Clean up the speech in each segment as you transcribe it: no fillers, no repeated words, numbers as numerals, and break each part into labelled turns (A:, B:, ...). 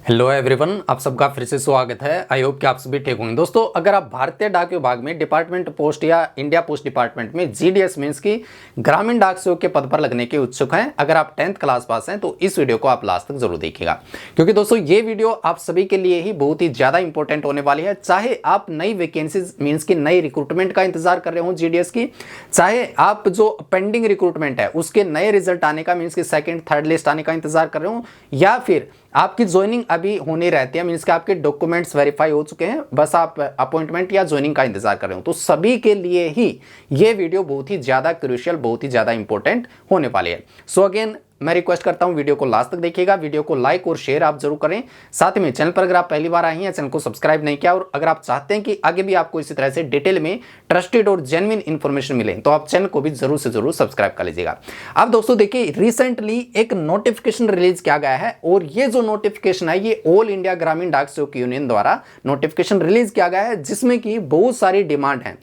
A: Hello everyone, आप सबका फिर से स्वागत है। आई होप कि आप सभी ठीक होंगे। दोस्तों, अगर आप भारतीय डाक विभाग में डिपार्टमेंट पोस्ट या इंडिया पोस्ट डिपार्टमेंट में जीडीएस मींस की ग्रामीण डाक सेवक के पद पर लगने के उत्सुक हैं, अगर आप 10th क्लास पास हैं तो इस वीडियो को आप लास्ट तक जरूर देखिएगा, क्योंकि दोस्तों ये वीडियो आप सभी के लिए ही बहुत ही ज्यादा इंपॉर्टेंट होने वाली है। चाहे आप नई वैकेंसीज मींस की नई रिक्रूटमेंट का इंतजार कर रहे हो जीडीएस की, चाहे आप जो पेंडिंग रिक्रूटमेंट है उसके नए रिजल्ट आने का मींस की सेकंड थर्ड लिस्ट आने का इंतजार कर रहे हो, या फिर आपकी ज्वाइनिंग अभी होनी रहती है मींस कि आपके डॉक्यूमेंट्स वेरीफाई हो चुके हैं, बस आप अपॉइंटमेंट या ज्वाइनिंग का इंतजार कर रहे हो, तो सभी के लिए ही ये वीडियो बहुत ही ज्यादा क्रूशियल, बहुत ही ज्यादा इंपॉर्टेंट होने वाली है। सो अगेन मैं रिक्वेस्ट करता हूं वीडियो को लास्ट तक देखिएगा, वीडियो को लाइक और शेयर आप जरूर करें। साथ में चैनल पर अगर आप पहली बार आए हैं, चैनल को सब्सक्राइब नहीं किया और अगर आप चाहते हैं कि आगे भी आपको इसी तरह से डिटेल में ट्रस्टेड और जेन्युइन इंफॉर्मेशन मिले तो आप चैनल को भी जरूर से जरूर सब्सक्राइब कर लीजिएगा। अब दोस्तों देखिए, रिसेंटली एक नोटिफिकेशन रिलीज किया गया है और ये जो नोटिफिकेशन है ये ऑल इंडिया ग्रामीण डाक सेवक यूनियन द्वारा नोटिफिकेशन रिलीज किया गया है, जिसमें कि बहुत सारी डिमांड है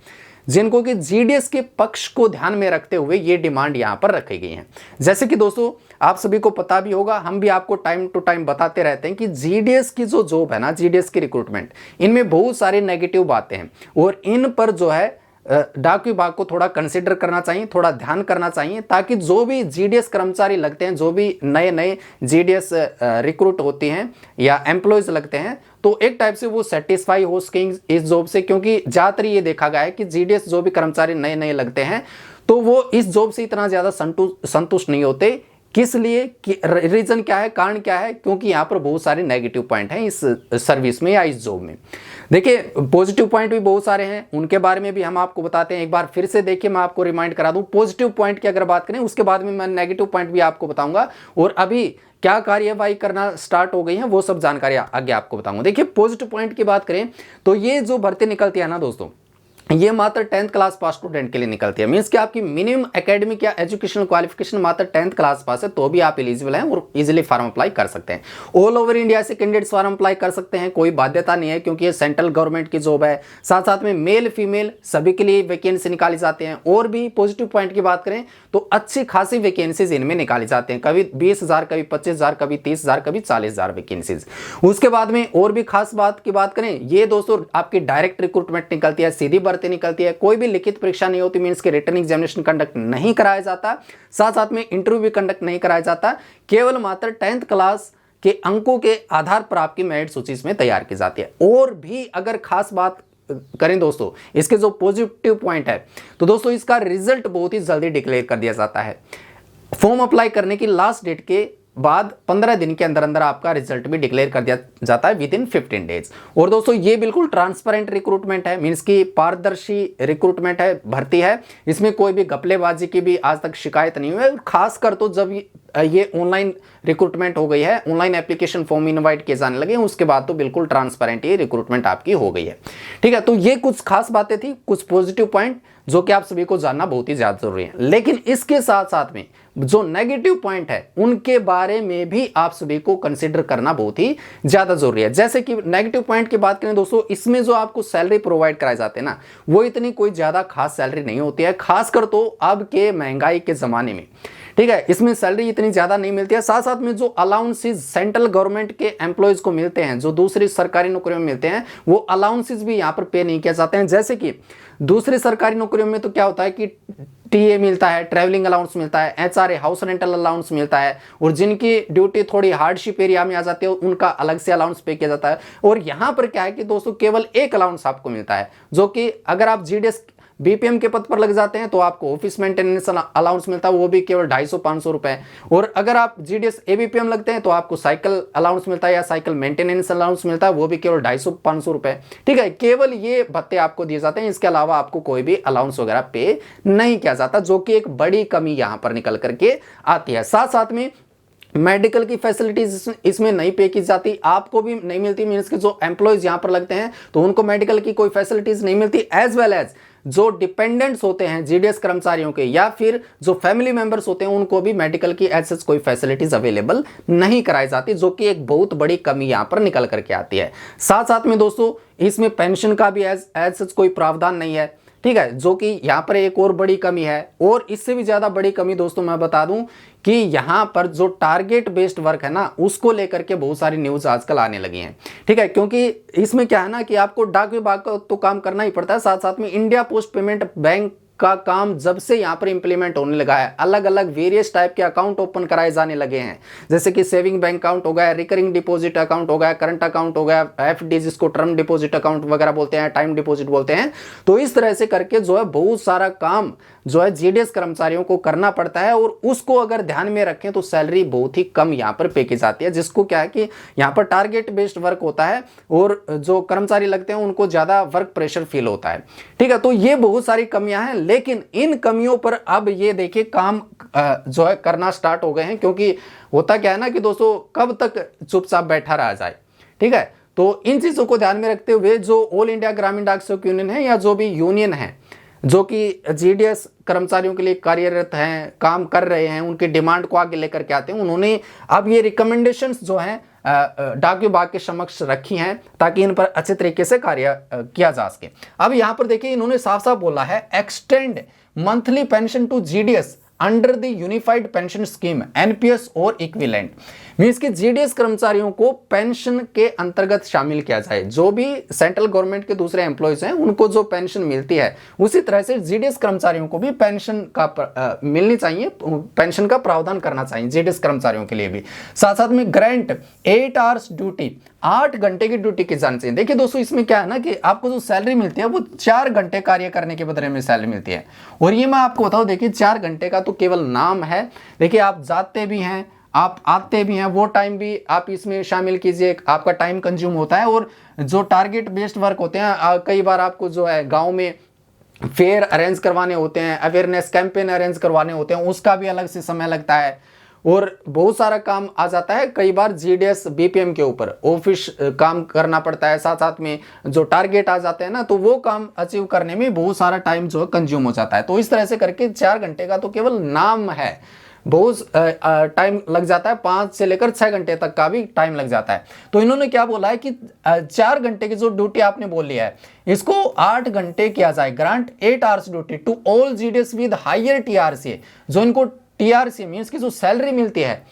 A: जिनको कि जीडीएस के पक्ष को ध्यान में रखते हुए ये डिमांड यहां पर रखी गई है। जैसे कि दोस्तों आप सभी को पता भी होगा, हम भी आपको टाइम टू टाइम बताते रहते हैं कि जीडीएस की जो जॉब है ना, जीडीएस की रिक्रूटमेंट, इनमें बहुत सारी नेगेटिव बातें हैं और इन पर जो है डाक विभाग को थोड़ा कंसिडर करना चाहिए, थोड़ा ध्यान करना चाहिए, ताकि जो भी जीडीएस कर्मचारी लगते हैं, जो भी नए नए जीडीएस रिक्रूट होते हैं या एम्प्लॉयज लगते हैं, तो एक टाइप से वो सेटिस्फाई हो सकें इस जॉब से। क्योंकि ज़्यादातर ये देखा गया है कि जीडीएस जो भी कर्मचारी नए नए लगते हैं तो वो इस जॉब से इतना ज़्यादा संतुष्ट नहीं होते। किस लिए, रीजन क्या है, कारण क्या है? क्योंकि यहाँ पर बहुत सारे नेगेटिव पॉइंट हैं इस सर्विस में या इस जॉब में। देखिए, पॉजिटिव पॉइंट भी बहुत सारे हैं, उनके बारे में भी हम आपको बताते हैं। एक बार फिर से देखिए, मैं आपको रिमाइंड करा दूं, पॉजिटिव पॉइंट की अगर बात करें उसके बाद में मैं नेगेटिव पॉइंट भी आपको बताऊंगा और अभी क्या कार्यवाही करना स्टार्ट हो गई है वो सब जानकारी आगे आपको बताऊंगा। देखिए, पॉजिटिव पॉइंट की बात करें तो ये जो भर्ती निकलती है ना दोस्तों, ये मात्र 10th क्लास पास स्टूडेंट के लिए निकलती है। मींस कि आपकी मिनिमम एकेडमिक या एजुकेशनल क्वालिफिकेशन मात्र 10th क्लास पास है तो भी आप एलिजिबल हैं और इजीली फॉर्म अप्लाई कर सकते हैं। ऑल ओवर इंडिया से कैंडिडेट्स फॉर्म अप्लाई कर सकते हैं, कोई बाध्यता नहीं है, क्योंकि ये सेंट्रल गवर्नमेंट की जॉब है। साथ साथ में मेल फीमेल सभी के लिए वैकेंसी निकाली जाती हैं। और भी पॉजिटिव पॉइंट की बात करें तो अच्छी खासी वैकेंसीज इनमें निकाली जाती हैं, कभी 20,000, कभी 25,000, कभी 30,000, कभी 40,000 वैकेंसीज। उसके बाद में और भी खास बात की बात करें, ये दोस्तों आपकी डायरेक्ट रिक्रूटमेंट निकलती है, सीधी भर्ती निकलती है, कोई भी लिखित परीक्षा नहीं होती, मींस के रिटन एग्जामिनेशन कंडक्ट नहीं कराया जाता, साथ साथ में इंटरव्यू भी कंडक्ट नहीं कराया जाता। केवल मात्र 10th क्लास के अंकों के आधार पर आपकी मेरिट सूची इसमें तैयार की जाती है। और भी अगर खास बात करें दोस्तों, इसके जो पॉजिटिव पॉइंट है तो दोस्तों इसका रिजल्ट बहुत ही जल्दी डिक्लेयर कर दिया जाता है। फॉर्म अप्लाई करने की लास्ट डेट के बाद 15 दिन के अंदर अंदर आपका रिजल्ट भी डिक्लेयर कर दिया जाता है विद इन 15 डेज। और दोस्तों ये बिल्कुल ट्रांसपेरेंट रिक्रूटमेंट है, मींस की पारदर्शी रिक्रूटमेंट है, भर्ती है, इसमें कोई भी घपलेबाजी की भी आज तक शिकायत नहीं हुई है। खासकर तो जब ये ऑनलाइन रिक्रूटमेंट हो गई है, ऑनलाइन एप्लीकेशन फॉर्म इनवाइट किए जाने लगे, उसके बाद तो बिल्कुल ट्रांसपेरेंट ये रिक्रूटमेंट आपकी हो गई है। ठीक है, तो ये कुछ खास बातें थी, कुछ पॉजिटिव पॉइंट जो कि आप सभी को जानना बहुत ही ज्यादा जरूरी है। लेकिन इसके साथ साथ में जो नेगेटिव पॉइंट है उनके बारे में भी आप सभी को कंसिडर करना बहुत ही ज्यादा जरूरी है। जैसे कि नेगेटिव पॉइंट की बात करें दोस्तों, इसमें जो आपको सैलरी प्रोवाइड कराए जाते हैं ना, वो इतनी कोई ज्यादा खास सैलरी नहीं होती है, खासकर तो अब के महंगाई के जमाने में। ठीक है, इसमें सैलरी इतनी ज्यादा नहीं मिलती है। साथ साथ में जो अलाउंसेस सेंट्रल गवर्नमेंट के एम्प्लॉयज को मिलते हैं, जो दूसरी सरकारी नौकरियों में मिलते हैं, वो अलाउंसेस भी यहाँ पर पे नहीं किए जाते हैं। जैसे कि दूसरी सरकारी नौकरियों में तो क्या होता है कि टीए मिलता है, ट्रैवलिंग अलाउंस मिलता है, एचआरए हाउस रेंटल अलाउंस मिलता है, और जिनकी ड्यूटी थोड़ी हार्डशिप एरिया में आ जाती है उनका अलग से अलाउंस पे किया जाता है। और यहाँ पर क्या है कि दोस्तों केवल एक अलाउंस आपको मिलता है, जो कि अगर आप जीडीएस बीपीएम के पद पर लग जाते हैं तो आपको ऑफिस मेंटेनेंस अलाउंस मिलता है, वो भी केवल 250-500 रुपए। और अगर आप जीडीएस एबीपीएम लगते हैं तो आपको साइकिल अलाउंस मिलता है या साइकिल मेंटेनेंस अलाउंस मिलता है, वो भी केवल 250-500 रुपए। ठीक है, केवल ये भत्ते आपको दिए जाते हैं, इसके अलावा आपको कोई भी अलाउंस वगैरह पे नहीं किया जाता, जो कि एक बड़ी कमी यहां पर निकल करके आती है। साथ साथ में मेडिकल की फैसिलिटीज इसमें नहीं पे की जाती, आपको भी नहीं मिलती, मींस के जो एम्प्लॉयज यहां पर लगते हैं तो उनको मेडिकल की कोई फैसिलिटीज नहीं मिलती। एज वेल एज जो डिपेंडेंट्स होते हैं जीडीएस कर्मचारियों के या फिर जो फैमिली मेंबर्स होते हैं उनको भी मेडिकल की एज सच कोई फैसिलिटीज अवेलेबल नहीं कराई जाती, जो कि एक बहुत बड़ी कमी यहां पर निकल करके आती है। साथ साथ में दोस्तों इसमें पेंशन का भी एज सच कोई प्रावधान नहीं है। ठीक है, जो कि यहाँ पर एक और बड़ी कमी है। और इससे भी ज्यादा बड़ी कमी दोस्तों मैं बता दूं कि यहाँ पर जो टारगेट बेस्ड वर्क है ना, उसको लेकर के बहुत सारी न्यूज आजकल आने लगी हैं। ठीक है, क्योंकि इसमें क्या है ना कि आपको डाक विभाग का तो काम करना ही पड़ता है, साथ साथ में इंडिया पोस्ट पेमेंट बैंक का काम जब से यहाँ पर इंप्लीमेंट होने लगा है, अलग अलग वेरियस टाइप के अकाउंट ओपन कराए जाने लगे हैं, जैसे कि सेविंग बैंक अकाउंट हो गया, रिकरिंग डिपॉजिट अकाउंट हो गया, करंट अकाउंट हो गया, एफडी जिसको टर्म डिपॉजिट अकाउंट वगैरह बोलते हैं, टाइम डिपॉजिट बोलते हैं। तो इस तरह से करके जो है बहुत सारा काम जो है जीडीएस कर्मचारियों को करना पड़ता है, और उसको अगर ध्यान में रखें तो सैलरी बहुत ही कम यहाँ पर पे की जाती है, जिसको क्या है कि यहाँ पर टारगेट बेस्ड वर्क होता है और जो कर्मचारी लगते हैं उनको ज्यादा वर्क प्रेशर फील होता है। ठीक है, तो ये बहुत सारी कमियां हैं, लेकिन इन कमियों पर अब ये देखिए काम जो है करना स्टार्ट हो गए हैं, क्योंकि होता क्या है ना कि दोस्तों कब तक चुपचाप बैठा रहा जाए। ठीक है, तो इन चीजों को ध्यान में रखते हुए जो ऑल इंडिया ग्रामीण डाक सेवक यूनियन है या जो भी यूनियन है जो कि जीडीएस कर्मचारियों के लिए कार्यरत हैं, काम कर रहे हैं, उनकी डिमांड को आगे लेकर के आते हैं, उन्होंने अब ये रिकमेंडेशंस जो हैं डाक विभाग के समक्ष रखी हैं ताकि इन पर अच्छे तरीके से कार्य किया जा सके। अब यहां पर देखिए इन्होंने साफ साफ बोला है, extend monthly pension to GDS under the unified pension scheme NPS और इक्विवेलेंट, मींस कि जीडीएस कर्मचारियों को पेंशन के अंतर्गत शामिल किया जाए। जो भी सेंट्रल गवर्नमेंट के दूसरे एम्प्लॉयज हैं उनको जो पेंशन मिलती है उसी तरह से जीडीएस कर्मचारियों को भी पेंशन का मिलनी चाहिए, पेंशन का प्रावधान करना चाहिए जीडीएस कर्मचारियों के लिए भी। साथ साथ में ग्रांट 8 आवर्स ड्यूटी, 8 घंटे की ड्यूटी की जानी चाहिए। देखिए दोस्तों इसमें क्या है ना कि आपको जो सैलरी मिलती है वो 4 घंटे कार्य करने के बदले में सैलरी मिलती है, और ये मैं आपको बताऊं देखिए 4 घंटे का तो केवल नाम है। देखिए आप जाते भी हैं, आप आते भी हैं, वो टाइम भी आप इसमें शामिल कीजिए, आपका टाइम कंज्यूम होता है। और जो टारगेट बेस्ड वर्क होते हैं, कई बार आपको जो है गांव में फेयर अरेंज करवाने होते हैं, अवेयरनेस कैंपेन अरेंज करवाने होते हैं, उसका भी अलग से समय लगता है, और बहुत सारा काम आ जाता है। कई बार जीडीएस बीपीएम के ऊपर ऑफिस काम करना पड़ता है, साथ साथ में जो टारगेट आ जाते हैं ना, तो वो काम अचीव करने में बहुत सारा टाइम जो है कंज्यूम हो जाता है। तो इस तरह से करके 4 घंटे का तो केवल नाम है, बहुत टाइम लग जाता है, 5 से लेकर 6 घंटे तक का भी टाइम लग जाता है। तो इन्होंने क्या बोला है कि 4 घंटे की जो ड्यूटी आपने बोल लिया है इसको 8 घंटे किया जाए। Grant 8 hours duty to all GDS with higher TRC, जो इनको टीआरसी मींस की जो सैलरी मिलती है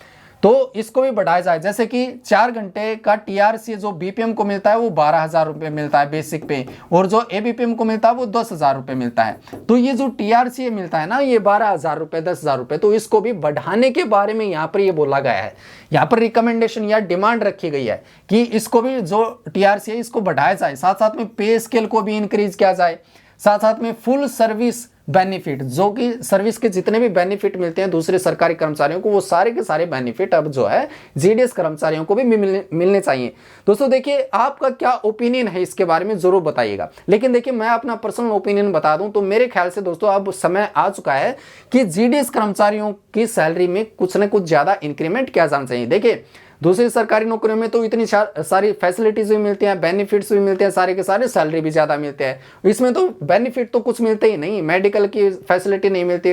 A: तो इसको भी बढ़ाया जाए। जैसे कि 4 घंटे का टीआरसी जो बीपीएम को मिलता है वो 12,000 रुपये मिलता है बेसिक पे, और जो एबीपीएम को मिलता है वो 10,000 रुपये मिलता है। तो ये जो टीआरसी मिलता है ना, ये 12,000 रुपये 10,000 रुपये, तो इसको भी बढ़ाने के बारे में यहाँ पर ये बोला गया है। यहाँ पर रिकमेंडेशन या डिमांड रखी गई है कि इसको भी जो टीआरसी है इसको बढ़ाया जाए, साथ साथ में पे स्केल को भी इंक्रीज किया जाए, साथ साथ में फुल सर्विस बेनिफिट, जो कि सर्विस के जितने भी बेनिफिट मिलते हैं दूसरे सरकारी कर्मचारियों को, वो सारे के सारे बेनिफिट अब जो है जीडीएस कर्मचारियों को भी मिलने चाहिए। दोस्तों देखिए आपका क्या ओपिनियन है इसके बारे में जरूर बताइएगा। लेकिन देखिए मैं अपना पर्सनल ओपिनियन बता दूं तो मेरे ख्याल से दोस्तों अब समय आ चुका है कि जीडीएस कर्मचारियों की सैलरी में कुछ ना कुछ ज्यादा इंक्रीमेंट किया जाना चाहिए। देखिए दूसरी सरकारी नौकरियों में तो इतनी सारी फैसिलिटीज भी मिलती हैं, बेनिफिट्स भी मिलते हैं, सारे के सारे सैलरी भी ज्यादा मिलते हैं। इसमें तो बेनिफिट तो कुछ मिलते ही नहीं, मेडिकल की फैसिलिटी नहीं मिलती,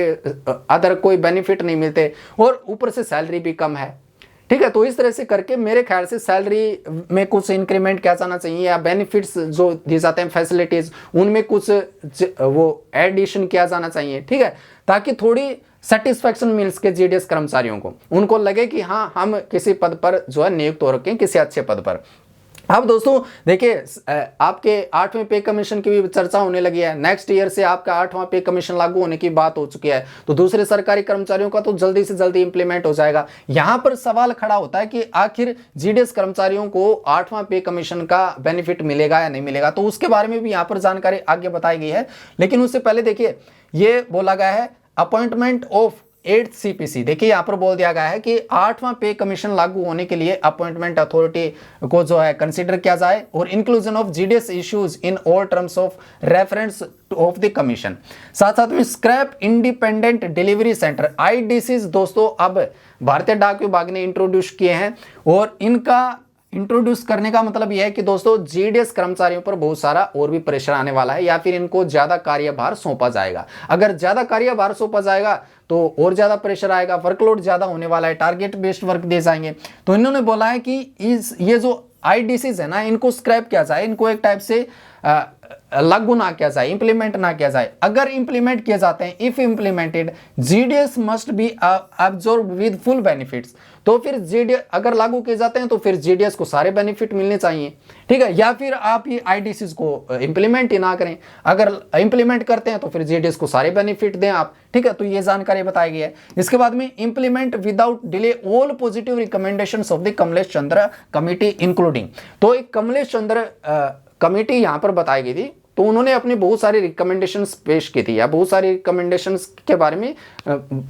A: अदर कोई बेनिफिट नहीं मिलते, और ऊपर से सैलरी भी कम है। ठीक है, तो इस तरह से करके मेरे ख्याल से सैलरी में कुछ इंक्रीमेंट किया जाना चाहिए, या बेनिफिट्स जो दिए जाते हैं फैसिलिटीज उनमें कुछ वो एडिशन किया जाना चाहिए। ठीक है, ताकि थोड़ी सेटिस्फैक्शन मिल सके जीडीएस कर्मचारियों को, उनको लगे कि हाँ हम किसी पद पर जो है नियुक्त हो रखे हैं, किसी अच्छे पद पर। अब दोस्तों देखिए आपके 8वें पे कमीशन की भी चर्चा होने लगी है। नेक्स्ट ईयर से आपका 8वां पे कमीशन लागू होने की बात हो चुकी है, तो दूसरे सरकारी कर्मचारियों का तो जल्दी से जल्दी इंप्लीमेंट हो जाएगा। यहां पर सवाल खड़ा होता है कि आखिर जीडीएस कर्मचारियों को 8वां पे कमीशन का बेनिफिट मिलेगा या नहीं मिलेगा, तो उसके बारे में भी यहां पर जानकारी आगे बताई गई है। लेकिन उससे पहले देखिए ये बोला गया है अपॉइंटमेंट ऑफ 8th सीपीसी। देखिए यहां पर बोल दिया गया है कि 8वां पे कमीशन लागू होने के लिए अपॉइंटमेंट अथॉरिटी को जो है कंसीडर किया जाए, और inclusion of GDS issues in all terms of reference of the commission. साथ साथ में स्क्रैप इंडिपेंडेंट डिलीवरी सेंटर आईडीसीज दोस्तों अब भारतीय डाक विभाग ने इंट्रोड्यूस किए हैं, और इनका इंट्रोड्यूस करने का मतलब यह है कि दोस्तों जीडीएस कर्मचारियों पर बहुत सारा और भी प्रेशर आने वाला है, या फिर इनको ज्यादा कार्यभार सौंपा जाएगा। अगर ज्यादा कार्यभार सौंपा जाएगा तो और ज्यादा प्रेशर आएगा, वर्कलोड ज्यादा होने वाला है, टारगेट बेस्ड वर्क दिए जाएंगे। तो इन्होंने बोला है कि ये जो आईडीसीज है ना इनको स्क्रैप किया जाए, इनको एक टाइप से लागू ना किया जाए, इंप्लीमेंट ना किया जाए। अगर इंप्लीमेंट किए जाते हैं, if implemented GDS must be absorb with full benefits, तो फिर जीडीएस अगर लागू किए जाते हैं तो फिर जीडीएस को सारे बेनिफिट मिलने चाहिए, ठीक है। या फिर आप ये आईडीसीज को इंप्लीमेंट ही ना करें, अगर इंप्लीमेंट करते हैं तो फिर जीडीएस को सारे बेनिफिट दें आप, ठीक है। तो ये जानकारी बताई गई है। इसके बाद में implement without delay all positive recommendations of the Kamlesh Chandra committee including, तो एक कमलेश चंद्र कमेटी यहां पर बताई गई थी, तो उन्होंने अपनी बहुत सारी रिकमेंडेशंस पेश की थी या बहुत सारी रिकमेंडेशंस के बारे में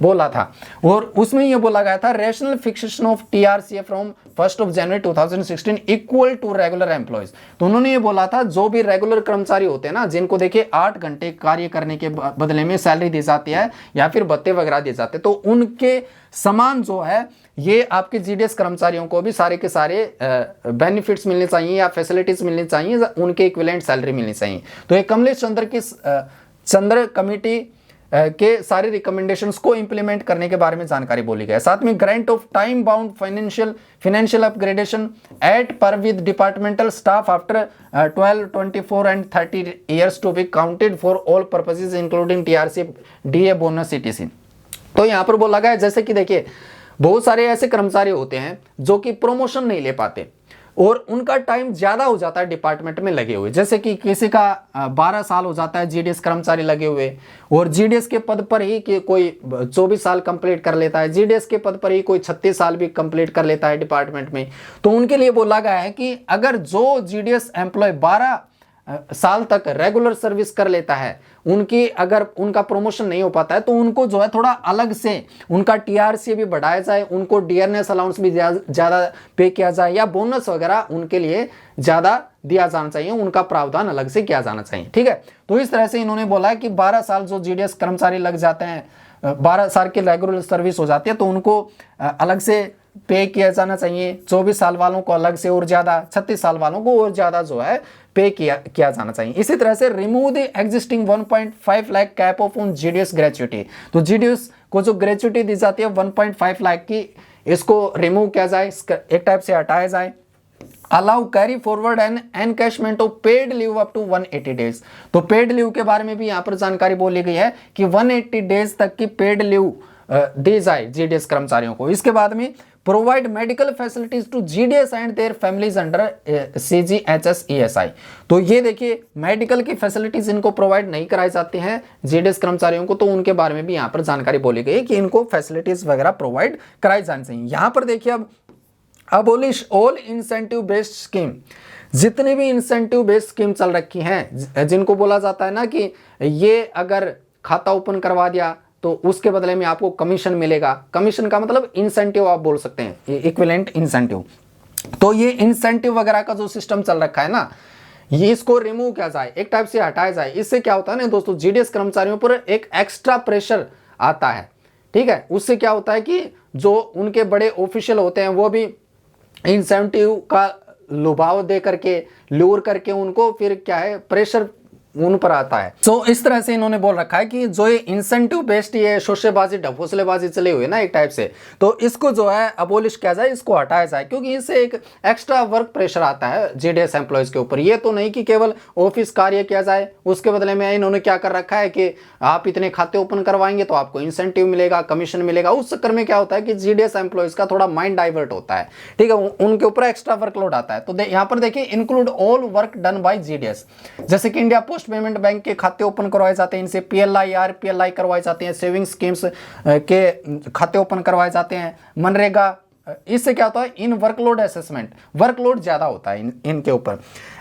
A: बोला था, और उसमें यह बोला गया था rational fixation of TRCA from 1 January 2016 equal to regular employees. तो उन्होंने ये बोला था जो भी रेगुलर कर्मचारी होते हैं ना, जिनको देखिए 8 घंटे कार्य करने के बदले में सैलरी दी जाती है या फिर भत्ते वगैरह दिए जाते हैं, तो उनके समान जो है ये आपके जीडीएस कर्मचारियों को भी सारे के सारे बेनिफिट्स मिलने चाहिए या फैसिलिटीज मिलनी चाहिए, उनके इक्विवेलेंट सैलरी मिलनी चाहिए। तो ये कमलेश चंद्र की चंद्र कमेटी के सारे रिकमेंडेशंस को इंप्लीमेंट करने के बारे में जानकारी बोली गई है। साथ में grant of time bound financial upgradation at par with departmental staff after 12, 24 and 30 years to be counted for all purposes including TRC, DA, bonus, ETC. तो यहां पर बोला गया है जैसे कि देखिए बहुत सारे ऐसे कर्मचारी होते हैं जो कि प्रमोशन नहीं ले पाते और उनका टाइम ज्यादा हो जाता है डिपार्टमेंट में लगे हुए, जैसे कि किसी का 12 साल हो जाता है जीडीएस कर्मचारी लगे हुए, और जीडीएस के पद पर ही कि कोई 24 साल कंप्लीट कर लेता है, जीडीएस के पद पर ही कोई 36 साल भी कंप्लीट कर लेता है डिपार्टमेंट में। तो उनके लिए बोला गया है कि अगर जो जीडीएस एम्प्लॉय 12 साल तक रेगुलर सर्विस कर लेता है, उनकी अगर उनका प्रमोशन नहीं हो पाता है तो उनको जो है थोड़ा अलग से उनका टीआरसी भी बढ़ाया जाए, उनको डियरनेस अलाउंस भी ज्यादा पे किया जाए या बोनस वगैरह उनके लिए ज्यादा दिया जाना चाहिए, उनका प्रावधान अलग से किया जाना चाहिए, ठीक है। तो इस तरह से इन्होंने बोला कि 12 साल जो जीडीएस कर्मचारी लग जाते हैं, 12 साल की रेगुलर सर्विस हो जाती है तो उनको अलग से पे किया जाना चाहिए, 24 साल वालों को अलग से और ज्यादा, 36 साल वालों को और ज्यादा जो है पे किया जाना चाहिए। इसी तरह से remove the existing 1.5 lakh cap of on GDS gratuity, तो जीडीएस को जो ग्रेचुइटी दी जाती है 1.5 लाख की, इसको रिमूव किया जाए, एक टाइप से हटाया जाए। Allow carry forward and encashment of paid leave up to 180 days, तो पेड लीव के बारे में भी यहां पर जानकारी बोली गई है कि 180 डेज तक की पेड लीव दी जाए जीडीएस कर्मचारियों को। इसके बाद में provide medical facilities to GDS and their families under CGHS-ESI, तो ये देखिए मेडिकल की फैसिलिटीज इनको प्रोवाइड नहीं कराई जाती हैं जीडीएस कर्मचारियों को, तो उनके बारे में भी यहां पर जानकारी बोली गई कि इनको फैसिलिटीज वगैरह प्रोवाइड कराई जानी चाहिए। यहां पर देखिए अब abolish all incentive based scheme, जितनी भी इंसेंटिव बेस्ड स्कीम चल रखी हैं, जिनको बोला जाता है ना कि ये अगर खाता ओपन करवा दिया तो उसके बदले में आपको कमीशन मिलेगा, कमीशन का मतलब इंसेंटिव आप बोल सकते हैं, इक्विवेलेंट इंसेंटिव। तो ये इंसेंटिव वगैरह का जो सिस्टम चल रखा है ना, ये इसको रिमूव किया जाए, एक टाइप से हटाया जाए। इससे क्या होता है ना दोस्तों, जीडीएस कर्मचारियों पर एक एक्स्ट्रा प्रेशर आता है, ठीक है। उससे क्या होता है कि जो उनके बड़े ऑफिशियल होते हैं वो भी इंसेंटिव का लुभाव दे करके, लूर करके उनको फिर क्या है प्रेशर उन पर आता है। तो इस तरह से इन्होंने बोल रखा है कि जो ये इंसेंटिव बेस्ड ये शोशेबाजी ढकोसलेबाजी चली हुई है ना एक टाइप से, तो इसको जो है अबोलिश किया जाए, इसको हटाया जाए, क्योंकि इससे एक एक्स्ट्रा वर्क प्रेशर आता है जीडीएस एम्प्लॉयज के ऊपर। ये तो नहीं कि केवल ऑफिस कार्य किया जाए, उसके बदले में इन्होंने क्या कर रखा है कि आप इतने खाते ओपन करवाएंगे तो आपको इंसेंटिव मिलेगा, कमीशन मिलेगा। उस चक्कर में क्या होता है कि जीडीएस एम्प्लॉयज का थोड़ा माइंड डाइवर्ट होता है, ठीक है, उनके ऊपर एक्स्ट्रा वर्कलोड आता है। तो यहाँ पर देखिए include all work done by GDS, जैसे कि इंडिया पोस्ट पेमेंट बैंक के खाते ओपन करवाए जाते हैं, इनसे पीएलआई आरपीएलआई करवाए जाते हैं, सेविंग स्कीम्स के खाते ओपन करवाए जाते हैं, मनरेगा। इससे क्या होता है, इन वर्कलोड असेसमेंट, वर्कलोड ज्यादा होता है इनके ऊपर।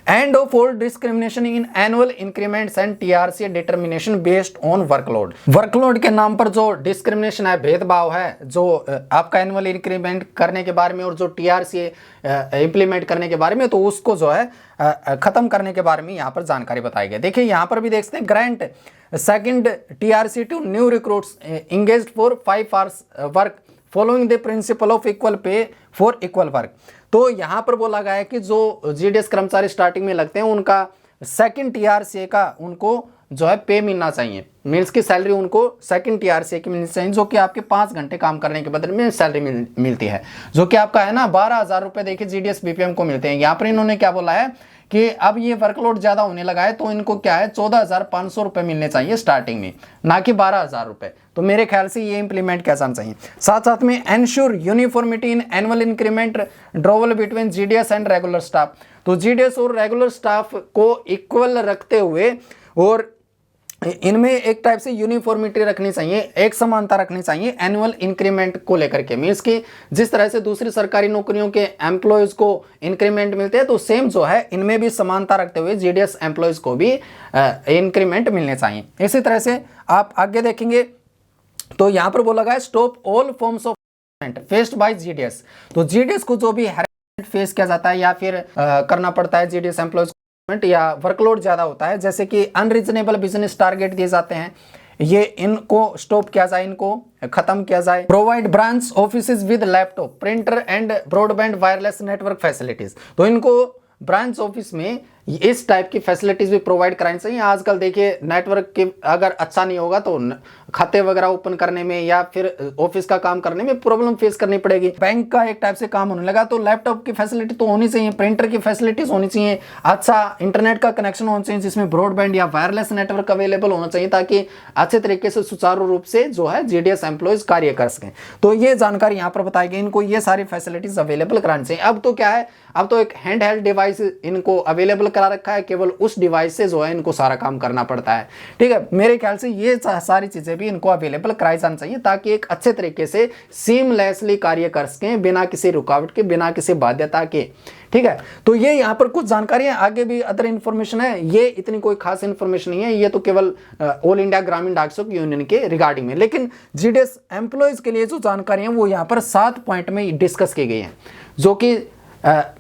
A: End of all discrimination in annual increments and TRC determination based on workload, workload के नाम पर जो डिस्क्रिमिनेशन है, भेदभाव है, जो आपका एनुअल इंक्रीमेंट करने के बारे में और जो टीआरसी इंप्लीमेंट करने के बारे में, तो उसको जो है खत्म करने के बारे में यहाँ पर जानकारी बताई गई। देखिए यहाँ पर भी देख सकते हैं, grant second TRC to new recruits engaged for 5 hours work following the principle of equal pay for equal work. तो यहां पर बोला गया है कि जो जीडीएस कर्मचारी स्टार्टिंग में लगते हैं उनका सेकंड टीआरसी का उनको जो है पे मिलना चाहिए, मीन्स की सैलरी उनको सेकंड टीआरसी की मिलनी चाहिए, जो कि आपके 5 घंटे काम करने के बदले में सैलरी मिलती है, जो कि आपका है ना 12,000 रुपये देखिए जीडीएस बीपीएम को मिलते हैं। यहाँ पर इन्होंने क्या बोला है कि अब ये वर्कलोड ज्यादा होने लगा है तो इनको क्या है 14,500 रुपये मिलने चाहिए स्टार्टिंग में, ना कि 12,000 रुपये। तो मेरे ख्याल से ये इंप्लीमेंट किया जाना चाहिए। साथ साथ में ensure uniformity in annual increment drawer between GDS and regular staff. तो जीडीएस और रेगुलर स्टाफ को इक्वल रखते हुए और इनमें एक टाइप से यूनिफॉर्मिटी रखनी चाहिए, एक समानता रखनी चाहिए एनुअल इंक्रीमेंट को लेकर के। मीन्स कि जिस तरह से दूसरी सरकारी नौकरियों के एम्प्लॉयज को इंक्रीमेंट मिलते हैं तो सेम जो है इनमें भी समानता रखते हुए जीडीएस एम्प्लॉयज को भी इंक्रीमेंट मिलने चाहिए। इसी तरह से आप आगे देखेंगे तो यहाँ पर बोला गया stop all forms of faced by GDS. तो जीडीएस को जो भी हैरेसमेंट फेस किया जाता है या फिर करना पड़ता है जीडीएस एम्प्लॉयज या वर्कलोड ज्यादा होता है, जैसे कि अनरीजनेबल बिजनेस टारगेट दिए जाते हैं, ये इनको स्टॉप किया जाए, इनको खत्म किया जाए। Provide branch offices with laptop printer and broadband wireless network facilities. तो इनको ब्रांच ऑफिस में इस टाइप की फैसिलिटीज भी प्रोवाइड करानी चाहिए। आजकल देखिए नेटवर्क के अगर अच्छा नहीं होगा तो खाते वगैरह ओपन करने में या फिर ऑफिस का काम करने में प्रॉब्लम फेस करनी पड़ेगी। बैंक का एक टाइप से काम होने लगा तो लैपटॉप की फैसिलिटी तो होनी चाहिए, प्रिंटर की फैसिलिटीज होनी चाहिए, अच्छा इंटरनेट का कनेक्शन होना चाहिए जिसमें ब्रॉडबैंड या वायरलेस नेटवर्क अवेलेबल होना चाहिए, ताकि अच्छे तरीके से सुचारू रूप से जो है जीडीएस एम्प्लॉयज कार्य कर सकें। तो ये जानकारी यहाँ पर बताई गई, इनको ये सारी फैसिलिटीज अवेलेबल करानी चाहिए। अब तो क्या है, अब तो एक हैंड हेल्ड डिवाइस इनको अवेलेबल करा रखा है, केवल उस डिवाइस से जो है इनको सारा काम करना पड़ता है। ठीक है, मेरे ख्याल से ये सारी चीजें भी इनको अवेलेबल कराई जानी चाहिए ताकि एक अच्छे तरीके से सीमलेसली कार्य कर सकें बिना किसी रुकावट के, बिना किसी बाध्यता के। ठीक है, तो ये यहाँ पर कुछ जानकारियां, आगे भी अदर इंफॉर्मेशन है, ये इतनी कोई खास इंफॉर्मेशन नहीं है, ये तो केवल ऑल इंडिया ग्रामीण डाक सेवक यूनियन के रिगार्डिंग में। लेकिन जीडीएस एम्प्लॉयज के लिए जो जानकारी है वो यहाँ पर 7 पॉइंट में डिस्कस की गई है, जो कि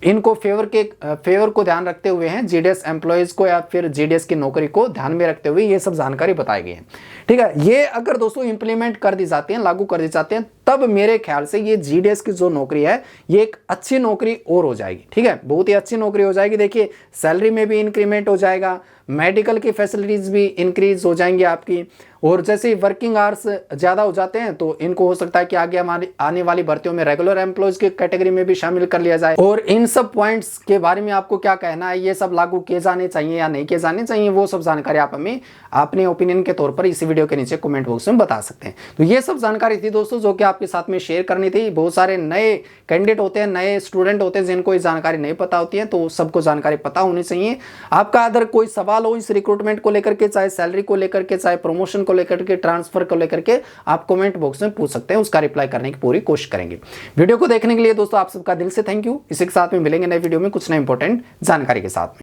A: इनको फेवर को ध्यान रखते हुए हैं, जीडीएस एम्प्लॉयज को या फिर जीडीएस की नौकरी को ध्यान में रखते हुए ये सब जानकारी बताई गई है। ठीक है, ये अगर दोस्तों इंप्लीमेंट कर दी जाती हैं, लागू कर दी जाते हैं, तब मेरे ख्याल से ये जीडीएस की जो नौकरी है ये एक अच्छी नौकरी और हो जाएगी। ठीक है, बहुत ही अच्छी नौकरी हो जाएगी। देखिए सैलरी में भी इंक्रीमेंट हो जाएगा, मेडिकल की फैसिलिटीज भी इंक्रीज हो जाएंगी आपकी, और जैसे वर्किंग आवर्स ज़्यादा हो जाते हैं तो इनको हो सकता है कि आगे हमारी आने वाली भर्तियों में रेगुलर एम्प्लॉयज की कैटेगरी में भी शामिल कर लिया जाए। और इन सब पॉइंट्स के बारे में आपको क्या कहना है, ये सब लागू किए जाने चाहिए या नहीं किए जाने चाहिए, वो सब जानकारी आप हमें अपने ओपिनियन के तौर पर इसी वीडियो के नीचे कमेंट बॉक्स में बता सकते हैं। तो ये सब जानकारी थी दोस्तों जो कि आपके साथ में शेयर करनी थी। बहुत सारे नए कैंडिडेट होते हैं, नए स्टूडेंट होते हैं जिनको ये जानकारी नहीं पता होती है, तो सबको जानकारी पता होनी चाहिए। आपका अगर कोई सवाल हो इस रिक्रूटमेंट को लेकर के, चाहे सैलरी को लेकर के, चाहे प्रमोशन को लेकर के, ट्रांसफर को लेकर के, आप कमेंट बॉक्स में पूछ सकते हैं, उसका रिप्लाई करने की पूरी कोशिश करेंगे। वीडियो को देखने के लिए दोस्तों आप सबका दिल से थैंक यू। इसी के साथ में मिलेंगे नए वीडियो में कुछ नए इंपॉर्टेंट जानकारी के साथ में।